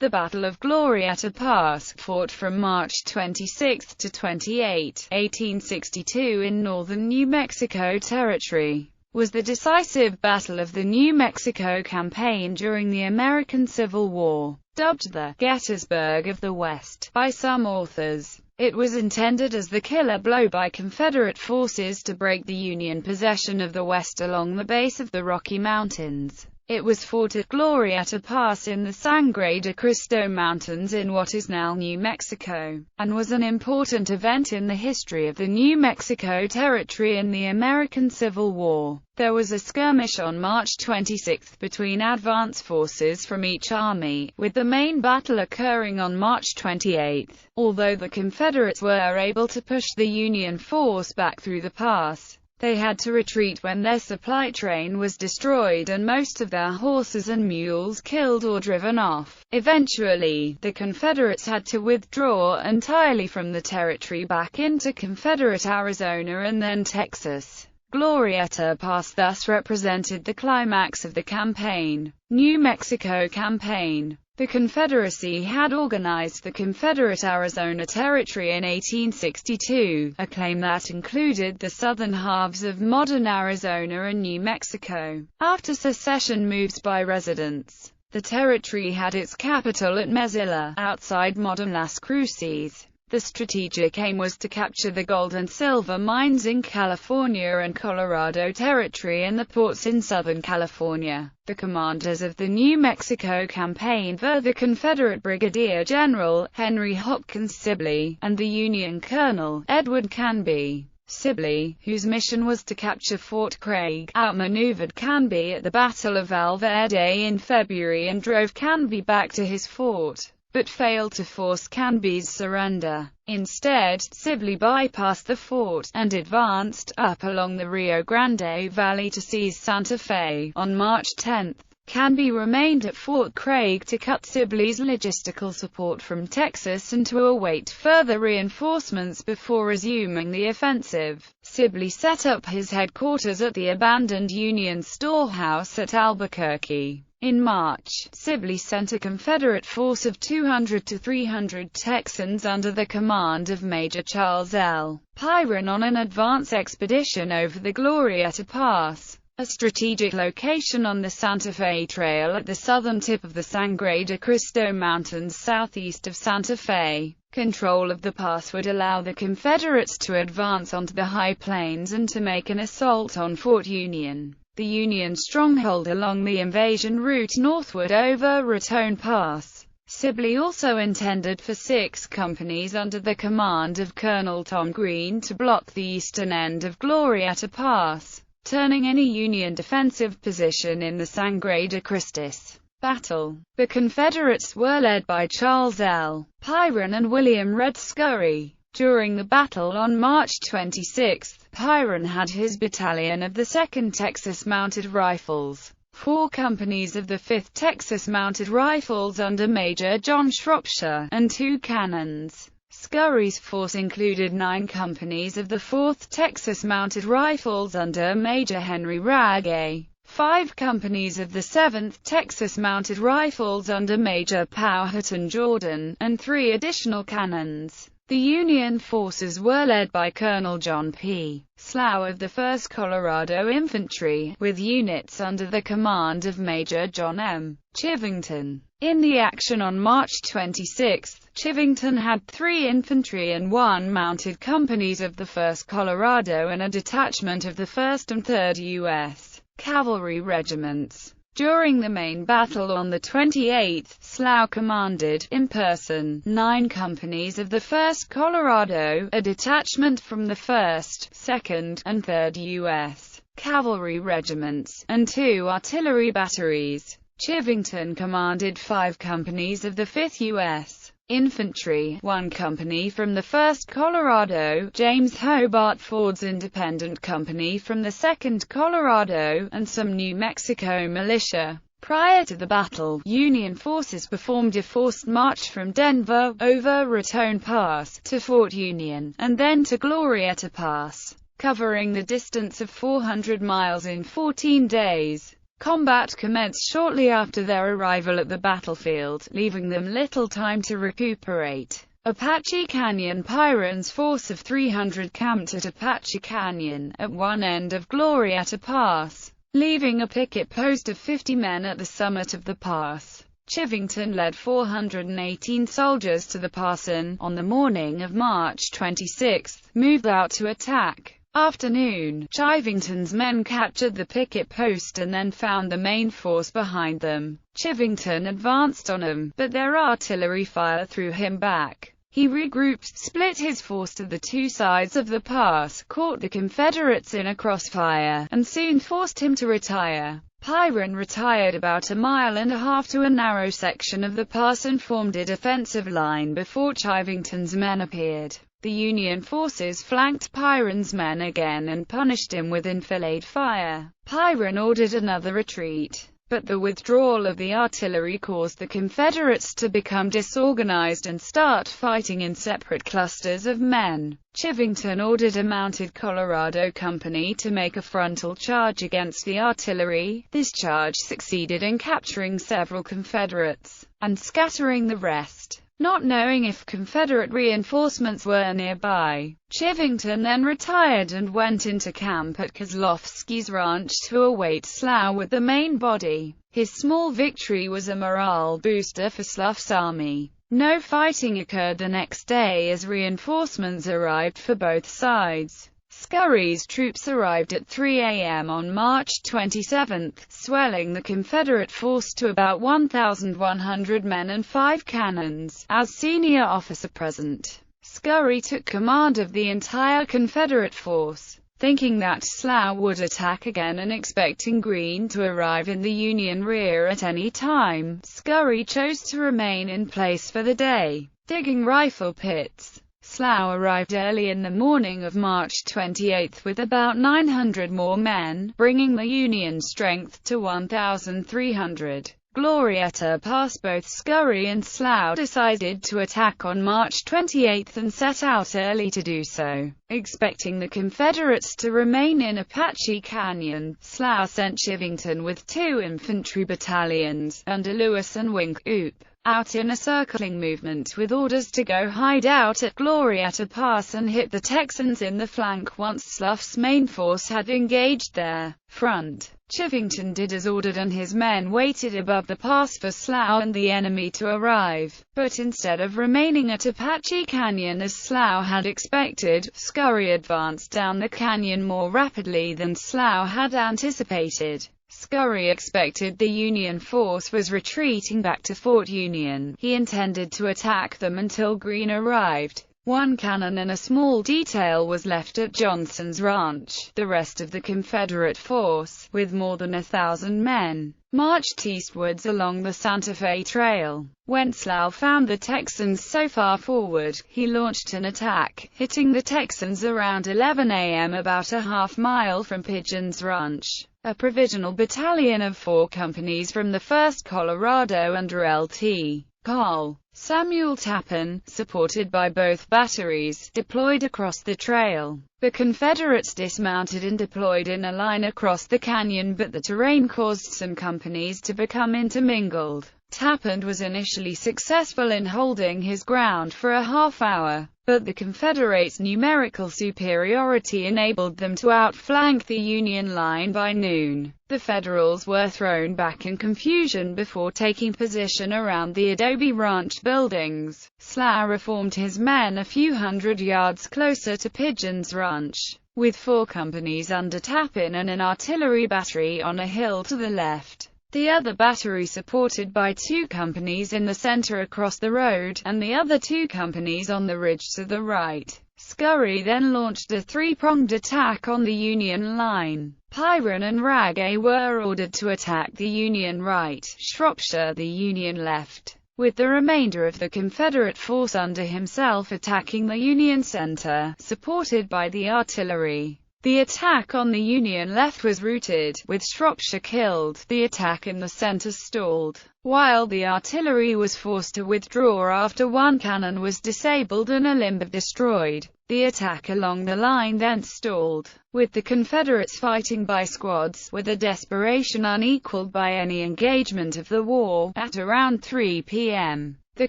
The Battle of Glorieta Pass, fought from March 26 to 28, 1862 in northern New Mexico Territory, was the decisive battle of the New Mexico Campaign during the American Civil War. Dubbed the Gettysburg of the West by some authors, it was intended as the killer blow by Confederate forces to break the Union possession of the West along the base of the Rocky Mountains. It was fought at Glorieta Pass in the Sangre de Cristo Mountains in what is now New Mexico, and was an important event in the history of the New Mexico Territory in the American Civil War. There was a skirmish on March 26 between advance forces from each army, with the main battle occurring on March 28. Although the Confederates were able to push the Union force back through the pass, they had to retreat when their supply train was destroyed and most of their horses and mules killed or driven off. Eventually, the Confederates had to withdraw entirely from the territory back into Confederate Arizona and then Texas. Glorieta Pass thus represented the climax of the campaign. New Mexico Campaign. The Confederacy had organized the Confederate Arizona Territory in 1862, a claim that included the southern halves of modern Arizona and New Mexico. After secession moves by residents, the territory had its capital at Mesilla, outside modern Las Cruces. The strategic aim was to capture the gold and silver mines in California and Colorado Territory and the ports in Southern California. The commanders of the New Mexico Campaign were the Confederate Brigadier General Henry Hopkins Sibley, and the Union Colonel Edward Canby. Sibley, whose mission was to capture Fort Craig, outmaneuvered Canby at the Battle of Val Verde in February and drove Canby back to his fort, but failed to force Canby's surrender. Instead, Sibley bypassed the fort, and advanced up along the Rio Grande Valley to seize Santa Fe. On March 10, Canby remained at Fort Craig to cut Sibley's logistical support from Texas and to await further reinforcements before resuming the offensive. Sibley set up his headquarters at the abandoned Union storehouse at Albuquerque. In March, Sibley sent a Confederate force of 200 to 300 Texans under the command of Major Charles L. Pyron on an advance expedition over the Glorieta Pass, a strategic location on the Santa Fe Trail at the southern tip of the Sangre de Cristo Mountains southeast of Santa Fe. Control of the pass would allow the Confederates to advance onto the high plains and to make an assault on Fort Union, the Union stronghold along the invasion route northward over Raton Pass. Sibley also intended for 6 companies under the command of Colonel Tom Green to block the eastern end of Glorieta Pass, turning any Union defensive position in the Sangre de Cristis battle. The Confederates were led by Charles L. Pyron and William Red Scurry. During the battle on March 26, Pyron had his battalion of the 2nd Texas Mounted Rifles, 4 companies of the 5th Texas Mounted Rifles under Major John Shropshire, and 2 cannons. Scurry's force included 9 companies of the 4th Texas Mounted Rifles under Major Henry Wragge, 5 companies of the 7th Texas Mounted Rifles under Major Powhatan Jordan, and 3 additional cannons. The Union forces were led by Colonel John P. Slough of the 1st Colorado Infantry, with units under the command of Major John M. Chivington. In the action on March 26, Chivington had 3 infantry and 1 mounted companies of the 1st Colorado and a detachment of the 1st and 3rd U.S. Cavalry regiments. During the main battle on the 28th, Slough commanded, in person, 9 companies of the 1st Colorado, a detachment from the 1st, 2nd, and 3rd U.S. Cavalry regiments, and 2 artillery batteries. Chivington commanded 5 companies of the 5th U.S. Infantry, 1 company from the 1st Colorado, James Hobart Ford's Independent Company from the 2nd Colorado, and some New Mexico militia. Prior to the battle, Union forces performed a forced march from Denver, over Raton Pass, to Fort Union, and then to Glorieta Pass, covering the distance of 400 miles in 14 days. Combat commenced shortly after their arrival at the battlefield, leaving them little time to recuperate. Apache Canyon Pyrrhon's force of 300 camped at Apache Canyon, at one end of Glorieta Pass, leaving a picket post of 50 men at the summit of the pass. Chivington led 418 soldiers to the pass and, on the morning of March 26, moved out to attack. Afternoon, Chivington's men captured the picket post and then found the main force behind them. Chivington advanced on them, but their artillery fire threw him back. He regrouped, split his force to the two sides of the pass, caught the Confederates in a crossfire, and soon forced him to retire. Pyrrhon retired about a mile and a half to a narrow section of the pass and formed a defensive line before Chivington's men appeared. The Union forces flanked Pyrrhon's men again and punished him with enfilade fire. Pyrrhon ordered another retreat, but the withdrawal of the artillery caused the Confederates to become disorganized and start fighting in separate clusters of men. Chivington ordered a mounted Colorado company to make a frontal charge against the artillery. This charge succeeded in capturing several Confederates and scattering the rest. Not knowing if Confederate reinforcements were nearby, Chivington then retired and went into camp at Kozlowski's ranch to await Slough with the main body. His small victory was a morale booster for Slough's army. No fighting occurred the next day as reinforcements arrived for both sides. Scurry's troops arrived at 3 a.m. on March 27, swelling the Confederate force to about 1,100 men and 5 cannons. As senior officer present, Scurry took command of the entire Confederate force. Thinking that Slough would attack again and expecting Greene to arrive in the Union rear at any time, Scurry chose to remain in place for the day, digging rifle pits. Slough arrived early in the morning of March 28 with about 900 more men, bringing the Union strength to 1,300. Glorieta Pass. Both Scurry and Slough decided to attack on March 28 and set out early to do so. Expecting the Confederates to remain in Apache Canyon, Slough sent Chivington with 2 infantry battalions, under Lewis and Wink Oop, out in a circling movement with orders to go hide out at Glorieta Pass and hit the Texans in the flank once Slough's main force had engaged their front. Chivington did as ordered and his men waited above the pass for Slough and the enemy to arrive, but instead of remaining at Apache Canyon as Slough had expected, Scurry advanced down the canyon more rapidly than Slough had anticipated. Scurry expected the Union force was retreating back to Fort Union. He intended to attack them until Greene arrived. 1 cannon and a small detail was left at Johnson's ranch. The rest of the Confederate force, with more than 1,000 men, marched eastwards along the Santa Fe Trail. When Slough found the Texans so far forward, he launched an attack, hitting the Texans around 11 a.m. about a half-mile from Pigeon's Ranch. A provisional battalion of 4 companies from the 1st Colorado under Lt. Col. Samuel Tappan, supported by both batteries, deployed across the trail. The Confederates dismounted and deployed in a line across the canyon, but the terrain caused some companies to become intermingled. Tappan was initially successful in holding his ground for a half-hour, but the Confederates' numerical superiority enabled them to outflank the Union line by noon. The Federals were thrown back in confusion before taking position around the adobe ranch buildings. Slough reformed his men a few hundred yards closer to Pigeon's Ranch, with 4 companies under Tappan and an artillery battery on a hill to the left. The other battery supported by 2 companies in the center across the road, and the other 2 companies on the ridge to the right. Scurry then launched a 3-pronged attack on the Union line. Pyrrhon and Wragge were ordered to attack the Union right, Shropshire the Union left, with the remainder of the Confederate force under himself attacking the Union center, supported by the artillery. The attack on the Union left was routed, with Shropshire killed. The attack in the center stalled, while the artillery was forced to withdraw after 1 cannon was disabled and a limber destroyed. The attack along the line then stalled, with the Confederates fighting by squads, with a desperation unequaled by any engagement of the war. At around 3 p.m., the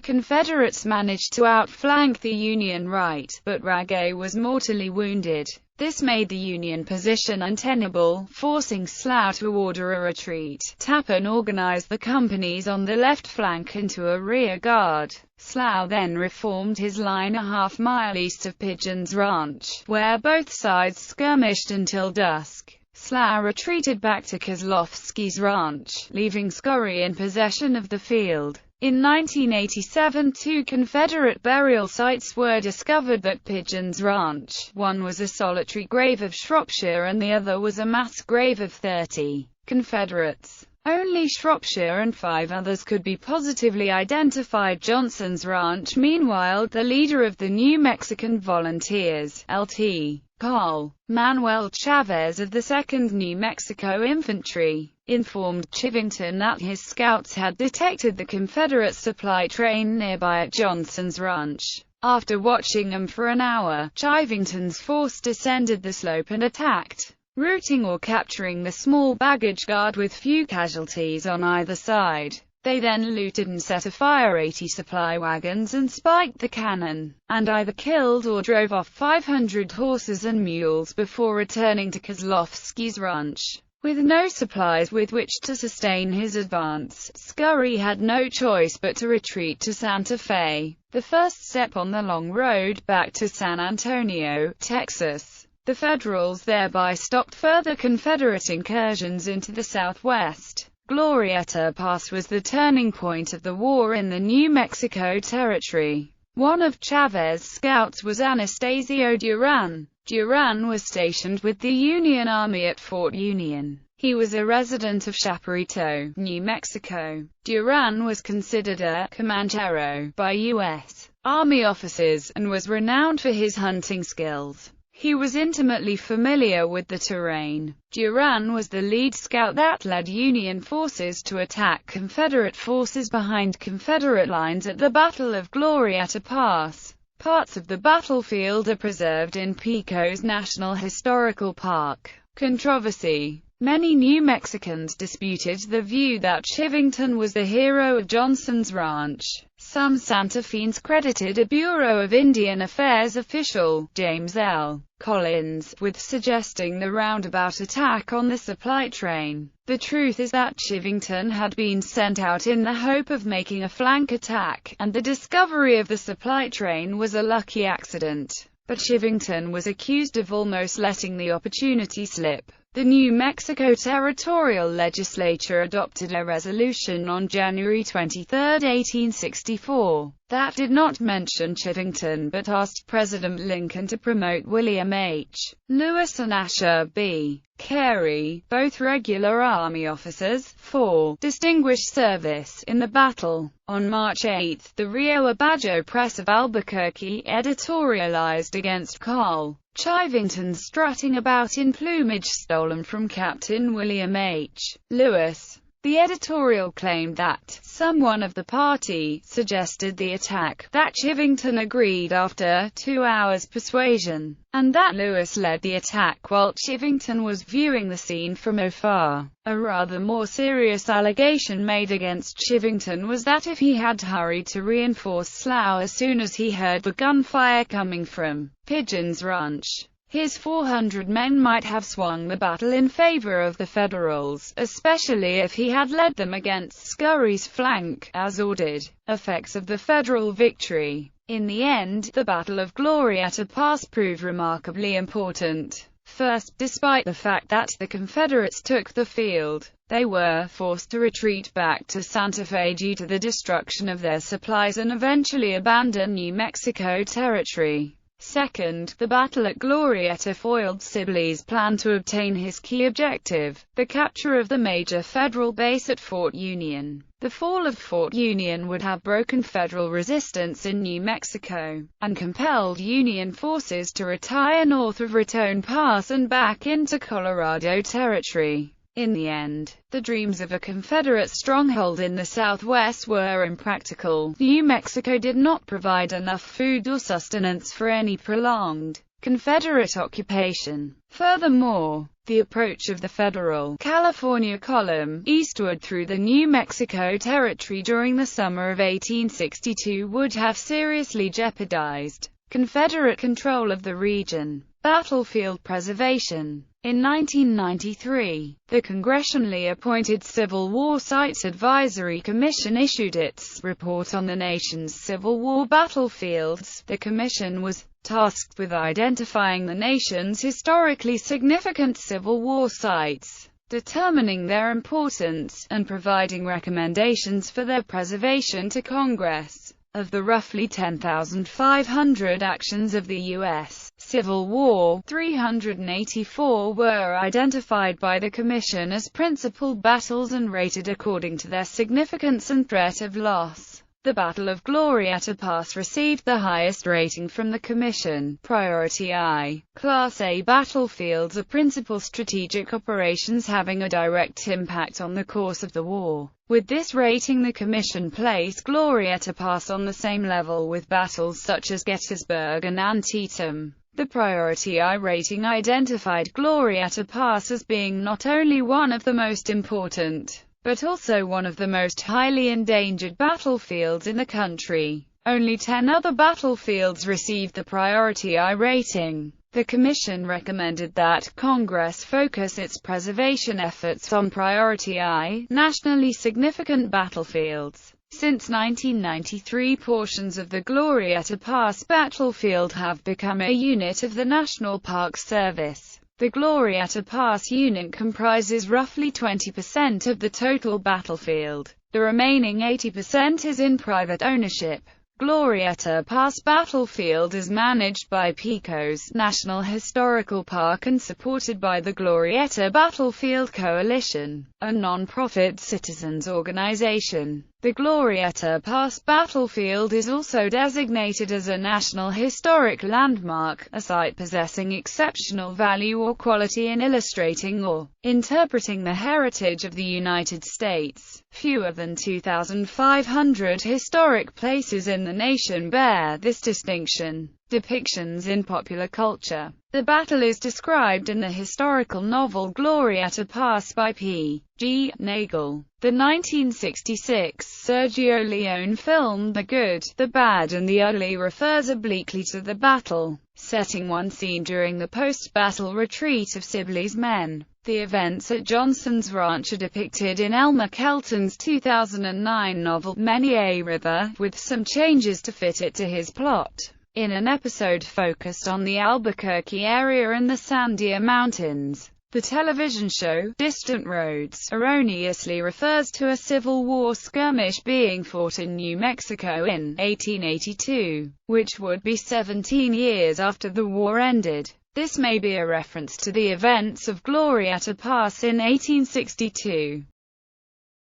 Confederates managed to outflank the Union right, but Raguet was mortally wounded. This made the Union position untenable, forcing Slough to order a retreat. Tappan organized the companies on the left flank into a rear guard. Slough then reformed his line a half-mile east of Pigeons Ranch, where both sides skirmished until dusk. Slough retreated back to Kozlowski's ranch, leaving Scurry in possession of the field. In 1987, 2 Confederate burial sites were discovered at Pigeons Ranch. One was a solitary grave of Shropshire and the other was a mass grave of 30 Confederates. Only Shropshire and 5 others could be positively identified. Johnson's Ranch. Meanwhile, the leader of the New Mexican Volunteers, Lt. Col. Manuel Chavez of the 2nd New Mexico Infantry, informed Chivington that his scouts had detected the Confederate supply train nearby at Johnson's Ranch. After watching them for an hour, Chivington's force descended the slope and attacked, routing or capturing the small baggage guard with few casualties on either side. They then looted and set afire 80 supply wagons and spiked the cannon, and either killed or drove off 500 horses and mules before returning to Kozlowski's ranch. With no supplies with which to sustain his advance, Scurry had no choice but to retreat to Santa Fe, the first step on the long road back to San Antonio, Texas. The Federals thereby stopped further Confederate incursions into the Southwest. Glorieta Pass was the turning point of the war in the New Mexico Territory. One of Chavez's scouts was Anastasio Duran. Duran was stationed with the Union Army at Fort Union. He was a resident of Chaparrito, New Mexico. Duran was considered a Comanchero by U.S. Army officers, and was renowned for his hunting skills. He was intimately familiar with the terrain. Duran was the lead scout that led Union forces to attack Confederate forces behind Confederate lines at the Battle of Glorieta Pass. Parts of the battlefield are preserved in Pecos National Historical Park. Controversy. Many New Mexicans disputed the view that Chivington was the hero of Johnson's Ranch. Some Santa Feans credited a Bureau of Indian Affairs official, James L. Collins, with suggesting the roundabout attack on the supply train. The truth is that Chivington had been sent out in the hope of making a flank attack, and the discovery of the supply train was a lucky accident. But Chivington was accused of almost letting the opportunity slip. The New Mexico Territorial Legislature adopted a resolution on January 23, 1864, that did not mention Chivington but asked President Lincoln to promote William H. Lewis and Asher B. Carey, both regular Army officers, for distinguished service in the battle. On March 8, the Rio Abajo Press of Albuquerque editorialized against Col. Chivington strutting about in plumage stolen from Captain William H. Lewis. The editorial claimed that someone of the party suggested the attack, that Chivington agreed after 2 hours' persuasion, and that Lewis led the attack while Chivington was viewing the scene from afar. A rather more serious allegation made against Chivington was that if he had hurried to reinforce Slough as soon as he heard the gunfire coming from Pigeons Ranch, his 400 men might have swung the battle in favor of the Federals, especially if he had led them against Scurry's flank, as ordered. Effects of the Federal victory. In the end, the Battle of Glorieta Pass proved remarkably important. First, despite the fact that the Confederates took the field, they were forced to retreat back to Santa Fe due to the destruction of their supplies and eventually abandon New Mexico Territory. Second, the battle at Glorieta foiled Sibley's plan to obtain his key objective, the capture of the major Federal base at Fort Union. The fall of Fort Union would have broken Federal resistance in New Mexico, and compelled Union forces to retire north of Raton Pass and back into Colorado Territory. In the end, the dreams of a Confederate stronghold in the Southwest were impractical. New Mexico did not provide enough food or sustenance for any prolonged Confederate occupation. Furthermore, the approach of the Federal California column eastward through the New Mexico Territory during the summer of 1862 would have seriously jeopardized Confederate control of the region. Battlefield preservation. In 1993, the congressionally appointed Civil War Sites Advisory Commission issued its report on the nation's Civil War battlefields. The commission was tasked with identifying the nation's historically significant Civil War sites, determining their importance, and providing recommendations for their preservation to Congress. Of the roughly 10,500 actions of the U.S. Civil War, 384 were identified by the Commission as principal battles and rated according to their significance and threat of loss. The Battle of Glorieta Pass received the highest rating from the Commission. Priority I. Class A battlefields are principal strategic operations having a direct impact on the course of the war. With this rating, the Commission placed Glorieta Pass on the same level with battles such as Gettysburg and Antietam. The Priority I rating identified Glorieta Pass as being not only one of the most important, but also one of the most highly endangered battlefields in the country. Only 10 other battlefields received the Priority I rating. The Commission recommended that Congress focus its preservation efforts on Priority I, nationally significant battlefields. Since 1993, portions of the Glorieta Pass battlefield have become a unit of the National Park Service. The Glorieta Pass unit comprises roughly 20% of the total battlefield. The remaining 80% is in private ownership. Glorieta Pass battlefield is managed by Pecos National Historical Park and supported by the Glorieta Battlefield Coalition, a non-profit citizens organization. The Glorieta Pass battlefield is also designated as a National Historic Landmark, a site possessing exceptional value or quality in illustrating or interpreting the heritage of the United States. Fewer than 2,500 historic places in the nation bear this distinction. Depictions in popular culture. The battle is described in the historical novel Glorieta Pass by P. G. Nagel. The 1966 Sergio Leone film The Good, the Bad and the Ugly refers obliquely to the battle, setting one scene during the post-battle retreat of Sibley's men. The events at Johnson's Ranch are depicted in Elmer Kelton's 2009 novel Many a River, with some changes to fit it to his plot. In an episode focused on the Albuquerque area and the Sandia Mountains, the television show, Distant Roads, erroneously refers to a Civil War skirmish being fought in New Mexico in 1882, which would be 17 years after the war ended. This may be a reference to the events of Glorieta Pass in 1862.